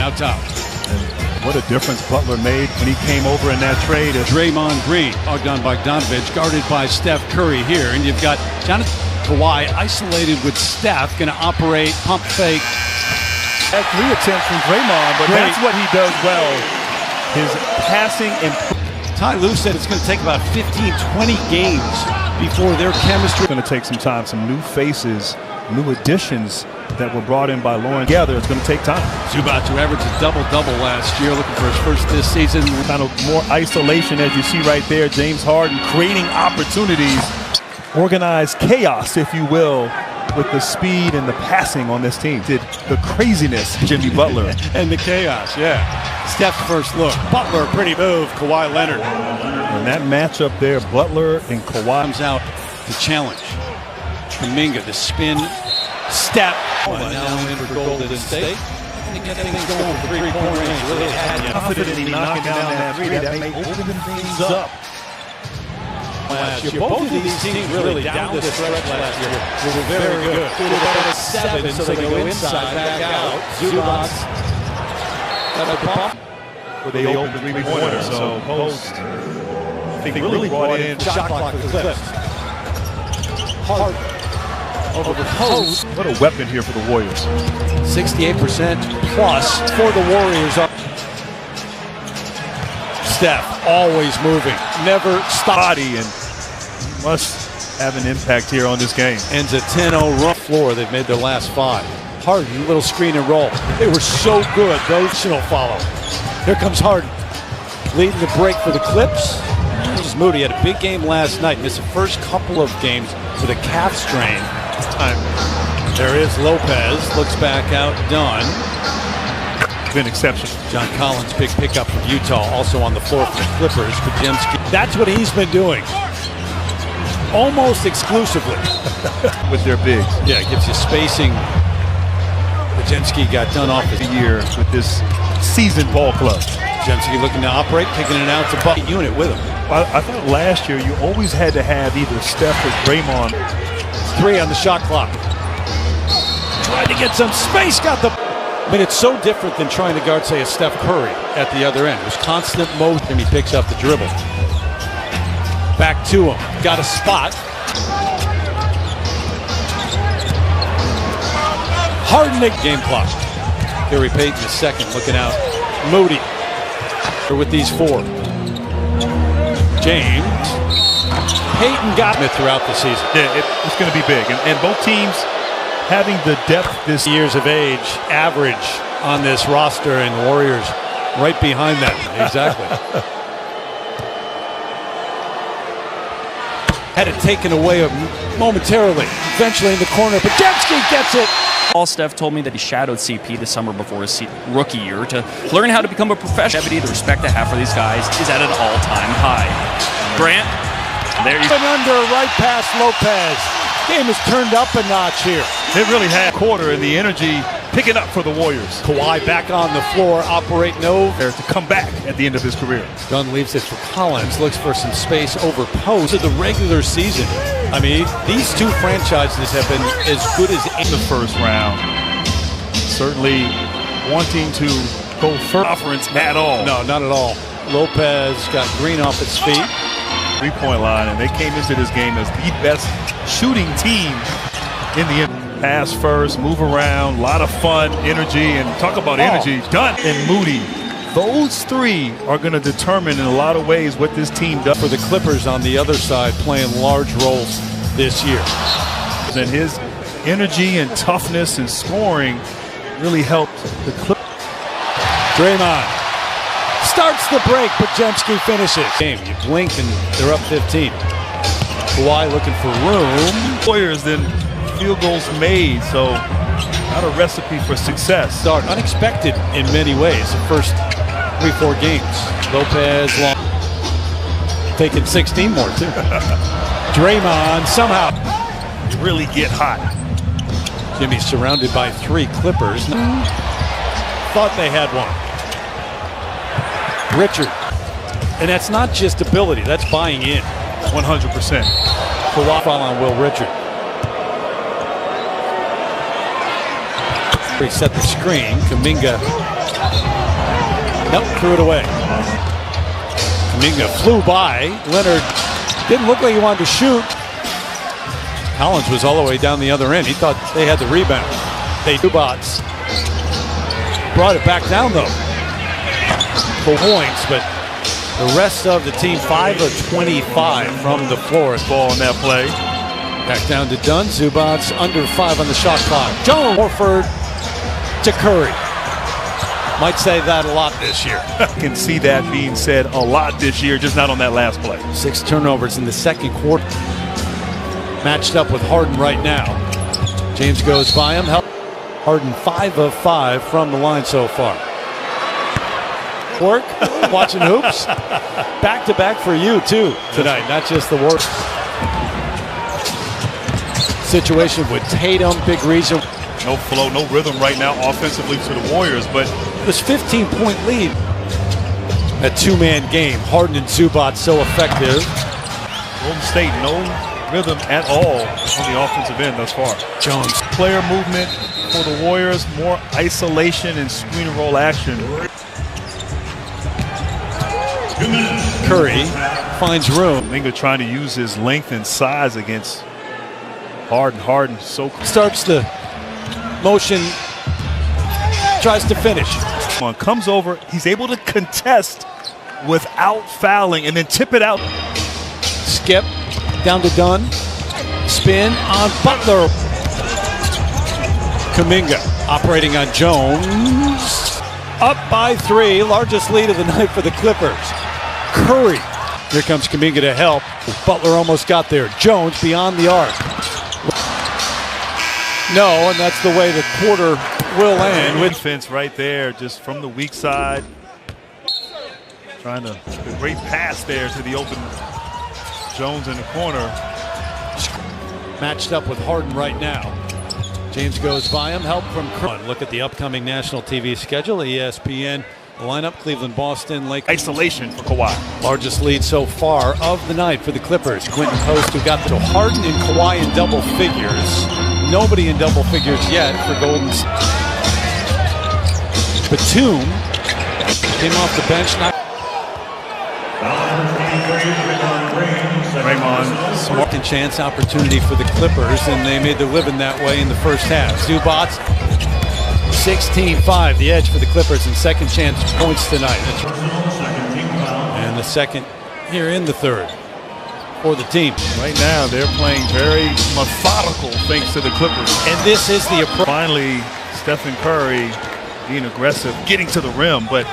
out top. And what a difference Butler made when he came over in that trade. Draymond Green, dogged on Bogdanovich, guarded by Steph Curry here. And you've got Jonathan Kawhi isolated with Steph, going to operate, pump fake. Had 3 attempts from Draymond, but that's what he does well. His passing and... Ty Lue said it's going to take about 15, 20 games before their chemistry. It's going to take some time, some new faces, new additions that were brought in by Lauren. Together, it's going to take time. Zubac, who averaged a double-double last year, looking for his first this season. Kind of more isolation, as you see right there. James Harden creating opportunities, organized chaos, if you will, with the speed and the passing on this team. Did the craziness, Jimmy Butler. And the chaos, yeah. Steph's first look. Butler, pretty move. Kawhi Leonard. And that matchup there, Butler and Kawhi. Comes out to challenge. Kuminga, the spin, step. Now in for Golden State. And to get things going for three-point range. Really confidently knocking down that three. That may open things up. Last year, both of these teams really down the stretch last year were very good. About 7, so they go inside, back out. Zubac. Where they open three-pointers, so Post, I think, really brought in shot clock for the Clips. Hard over the post. What a weapon here for the Warriors. 68% plus for the Warriors. Steph, always moving, never stop. Body and must have an impact here on this game. Ends a 10-0 run. Floor, they've made their last 5. Harden, little screen and roll. They were so good. Those follow. Here comes Harden, leading the break for the Clips. Moody had a big game last night. Missed the first couple of games with a calf strain. There is Lopez. Looks back out. Done. Been exceptional. John Collins, big pickup from Utah, also on the floor for the Clippers. Kujemski. That's what he's been doing. Almost exclusively. With their bigs. Yeah, it gives you spacing. Kujemski got done off his year with this seasoned ball club. Kujemski looking to operate, kicking it out to bucket unit with him. I thought last year you always had to have either Steph or Draymond. 3 on the shot clock. Tried to get some space, got the... I mean, it's so different than trying to guard, say, a Steph Curry at the other end. It was constant motion, and he picks up the dribble. Back to him. Got a spot. Harden, game clock. Gary Payton the second, looking out. Moody. With these 4. James. Payton got it throughout the season. Yeah, it's going to be big. And both teams having the depth this years of age average on this roster, and Warriors right behind them. Exactly. Had it taken away momentarily. Eventually in the corner. Kujemski gets it. Steph told me that he shadowed CP the summer before his rookie year to learn how to become a professional. The respect I have for these guys is at an all-time high. Grant, there you go. Under right past Lopez. Game is turned up a notch here. It really had a quarter, and the energy picking up for the Warriors. Kawhi back on the floor, operating over. To come back at the end of his career. Dunn leaves it for Collins, looks for some space over post. To the regular season, I mean, these two franchises have been as good as in the first round. Certainly wanting to go first conference at all. No, not at all. Lopez got Green off its feet. Three-point line, and they came into this game as the best shooting team in the end. Pass first, move around, a lot of fun, energy, and talk about energy. Dunn and Moody. Those 3 are going to determine in a lot of ways what this team does. For the Clippers on the other side, playing large roles this year. And his energy and toughness and scoring really helped the Clippers. Draymond starts the break, but Kujemski finishes. Game, you blink and they're up 15. Kawhi looking for room. Warriors then field goals made, so not a recipe for success. Start unexpected in many ways. The first 3-4 games. Lopez long. Taking 16 more too. Draymond somehow really get hot. Jimmy surrounded by 3 Clippers. Thought they had one. Richard. And that's not just ability, that's buying in. 100%. Kawhi on Will Richard. He set the screen. Kuminga Nope, threw it away. Kuminga flew by. Leonard didn't look like he wanted to shoot. Collins was all the way down the other end. He thought they had the rebound. Zubac brought it back down though. For points, but the rest of the team 5 of 25 from the floor. Ball on that play. Back down to Dunn. Zubac under 5 on the shot clock. Jones. Horford to Curry. Might say that a lot this year. I can see that being said a lot this year, just not on that last play. 6 turnovers in the second quarter. Matched up with Harden right now. James goes by him. Harden 5 of 5 from the line so far. Work, watching hoops. Back to back for you too tonight, not just the work. Situation with Tatum, big reason. No flow, no rhythm right now offensively to the Warriors, but this 15-point lead. A two-man game. Harden and Zubac so effective. Golden State, no rhythm at all on the offensive end thus far. Jones. Player movement for the Warriors, more isolation and screen and roll action. Curry finds room. Kuminga trying to use his length and size against Harden. Harden so starts the motion, tries to finish. Comes over, he's able to contest without fouling and then tip it out. Skip down to Dunn. Spin on Butler. Kuminga operating on Jones. Up by 3, largest lead of the night for the Clippers. Curry. Here comes Kuminga to help. Butler almost got there. Jones beyond the arc. No, and that's the way the quarter will end. With defense right there, just from the weak side. Trying to, a great pass there to the open Jones in the corner. Matched up with Harden right now. James goes by him. Help from Curry. Look at the upcoming national TV schedule. ESPN lineup: Cleveland, Boston, Lakers. Isolation for Kawhi. Largest lead so far of the night for the Clippers. Quentin Post, who got to Harden and Kawhi in double figures. Nobody in double figures yet for Golden State. Batum came off the bench. Draymond. Second chance opportunity for the Clippers, and they made their living that way in the first half. Zubac, 16-5, the edge for the Clippers, and second chance points tonight. And the second here in the third for the team. Right now, they're playing very methodical thanks to the Clippers. And this is the approach. Finally, Stephen Curry being aggressive, getting to the rim, but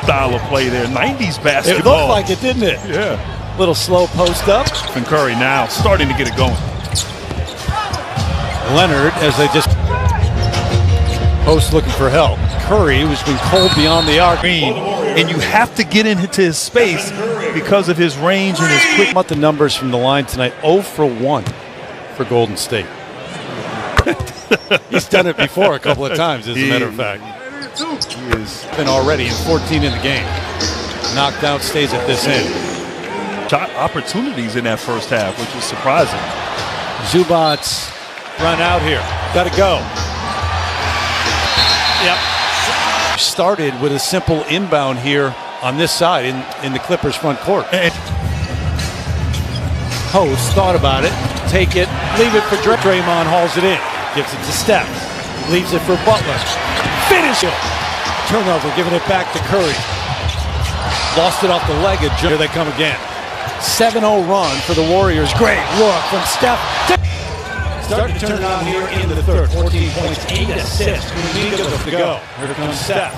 style of play there. 90s basketball. It looked like it, didn't it? Yeah. Little slow post up. Stephen Curry now starting to get it going. Leonard, as they just post looking for help. Curry, who's been cold beyond the arc. And you have to get into his space because of his range and his quick. About the numbers from the line tonight, 0 for 1 for Golden State. He's done it before a couple of times, as a matter of fact. He has been already in 14 in the game. Knocked out, stays at this end. Shot opportunities in that first half, which is surprising. Zubac run out here. Got to go. Yep. Started with a simple inbound here on this side in the Clippers front court. Post thought about it. Take it. Leave it for Draymond. Hauls it in. Gives it to Steph. Leaves it for Butler. Finish it. Turnover. Giving it back to Curry. Lost it off the leg of Joe. Here they come again. 7-0 run for the Warriors. Great look from Steph. Starting to turn it on here in the third. 14 points, 8 assists. Kuminga to go. Here comes Steph.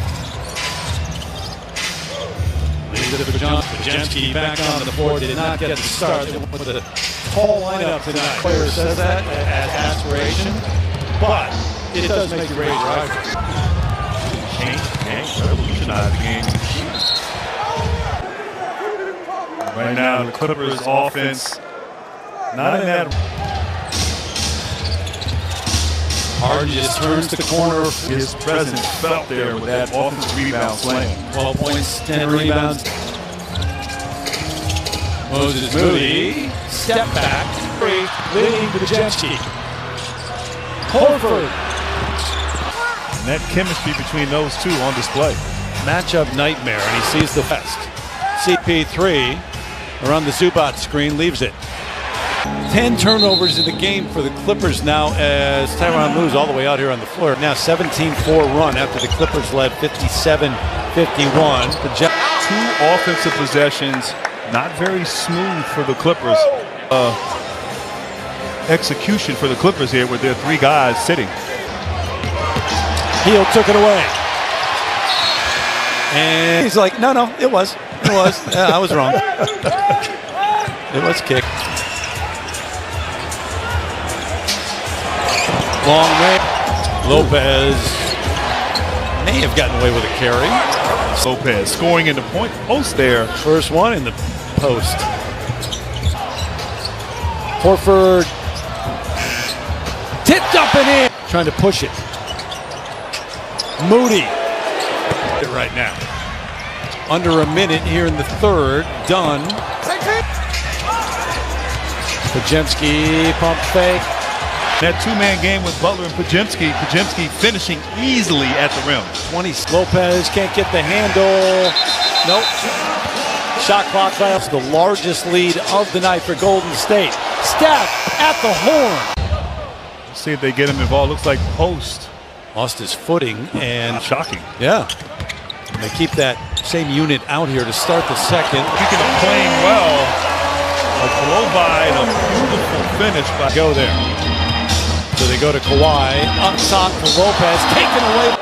Leaves it for John. Pajemski back on the floor. Did not get the start with the tall lineup tonight. Player says that as aspiration, but it does make you raise your eyebrows. Change, revolutionize the game. Right now, the Clippers offense, not in that. Harden just turns the corner. His presence felt there with that offensive rebound slam. 12 points, 10 rebounds. Moses Moody, step back, leading Pajemski. Horford. And that chemistry between those two on display. matchup nightmare, and he sees the best. CP3 around the Zubac screen leaves it. 10 turnovers in the game for the Clippers now as Tyronn Lue's all the way out here on the floor. Now 17-4 run after the Clippers led 57-51. Two offensive possessions, not very smooth for the Clippers. Execution for the Clippers here with their three guys sitting. Hield took it away. And he's like, no, it was. Yeah, I was wrong. It was kicked. Long range. Lopez may have gotten away with a carry. Lopez scoring in the post there. First one in the post. Horford tipped up and in. Trying to push it. Moody. Right now. Under a minute here in the third. Done. Podziemski pump fake. That two-man game with Butler and Podziemski. Podziemski finishing easily at the rim. 20. Lopez can't get the handle. Nope. Shot clock fouls. The largest lead of the night for Golden State. Steph at the horn. Let's see if they get him involved. Looks like post. Lost his footing and shocking. Yeah. They keep that same unit out here to start the second. Speaking of playing well, a blow by and a beautiful finish by go there. So they go to Kawhi, up top to Lopez, taken away.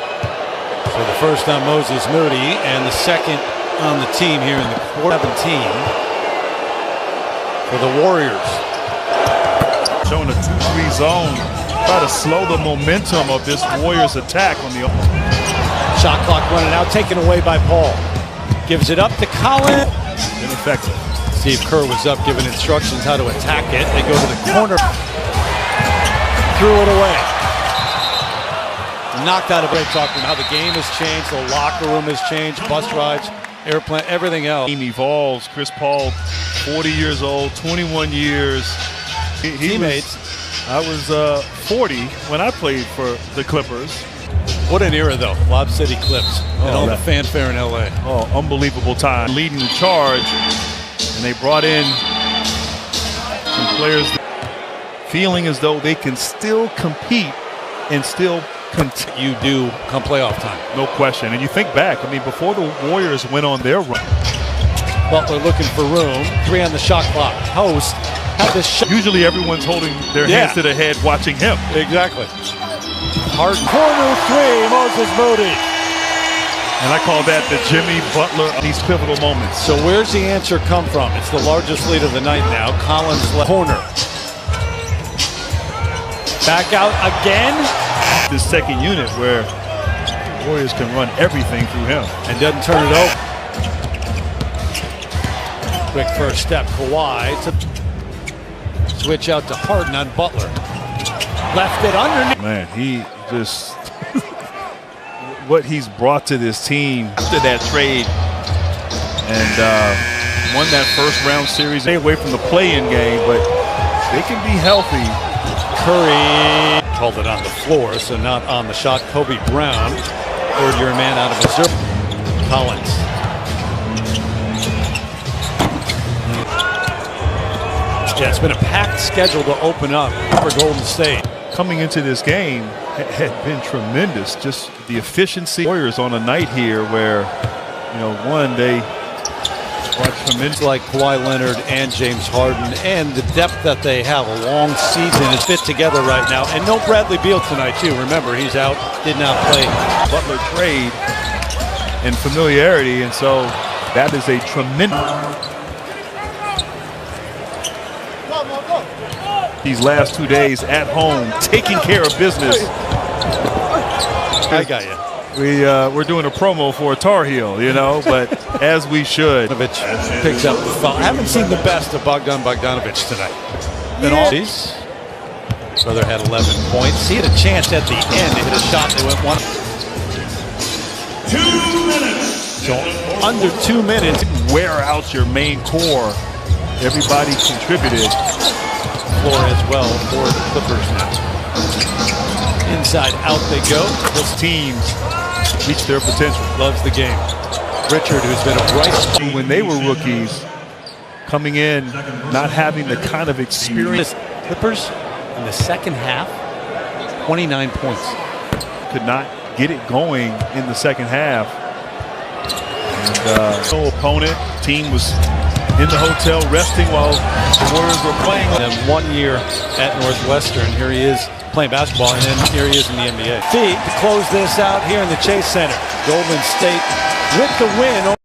So the first on Moses Moody and the second on the team here in the quarter. 17 for the Warriors. Showing a 2-3 zone. Try to slow the momentum of this Warriors attack on the shot clock running out, taken away by Paul. Gives it up to Collins. Ineffective. Steve Kerr was up giving instructions how to attack it. They go to the corner. Threw it away. Knocked out of break. Talking how the game has changed, the locker room has changed, bus rides, airplane, everything else. Team evolves. Chris Paul, 40 years old, 21 years. Teammates. I was 40 when I played for the Clippers. What an era, though. Lob City Clips and all the fanfare in L.A. Oh, unbelievable time. Leading the charge, and they brought in some players feeling as though they can still compete and still continue. You do come playoff time. No question. And you think back, I mean, before the Warriors went on their run. Butler looking for room. 3 on the shot clock. Post. Usually everyone's holding their hands to their head watching him. Exactly. Hard corner 3, Moses Moody. And I call that the Jimmy Butler of these pivotal moments. So where's the answer come from? It's the largest lead of the night now. Collins left corner. Back out again. This second unit where the Warriors can run everything through him. And doesn't turn it over. Quick first step, Kawhi to switch out to Harden on Butler. Left it underneath. Man, he just what he's brought to this team after that trade and won that first round series. Stay away from the play-in game, but they can be healthy. Curry called it on the floor, so not on the shot. Kobe Brown, third-year man out of Missouri. Collins. Yeah, it's been a packed schedule to open up for Golden State. Coming into this game had been tremendous. Just the efficiency. Warriors on a night here where, you know, they brought tremendous. Like Kawhi Leonard and James Harden, and the depth that they have. A long season is fit together right now. And no Bradley Beal tonight, too. Remember, he's out, did not play. Butler trade and familiarity, and so that is a tremendous. These last 2 days at home, taking care of business. I got you. We're doing a promo for a Tar Heel, you know, but as we should. Bogdanović picks up the foul. I haven't seen the best of Bogdanović tonight. Brother had 11 points. He had a chance at the end to hit a shot. They went 1. 2 minutes. So under 2 minutes. Wear out your main core. Everybody contributed. Floor as well for the Clippers now. Inside out they go. This team's reach their potential. Loves the game. Richard, who's been a bright spot. When they were rookies, coming in, not having the kind of experience. Clippers in the second half, 29 points. Could not get it going in the second half. And no opponent. Team was in the hotel resting while the Warriors were playing. And then 1 year at Northwestern. Here he is playing basketball, and then here he is in the NBA. Feet to close this out here in the Chase Center. Golden State with the win.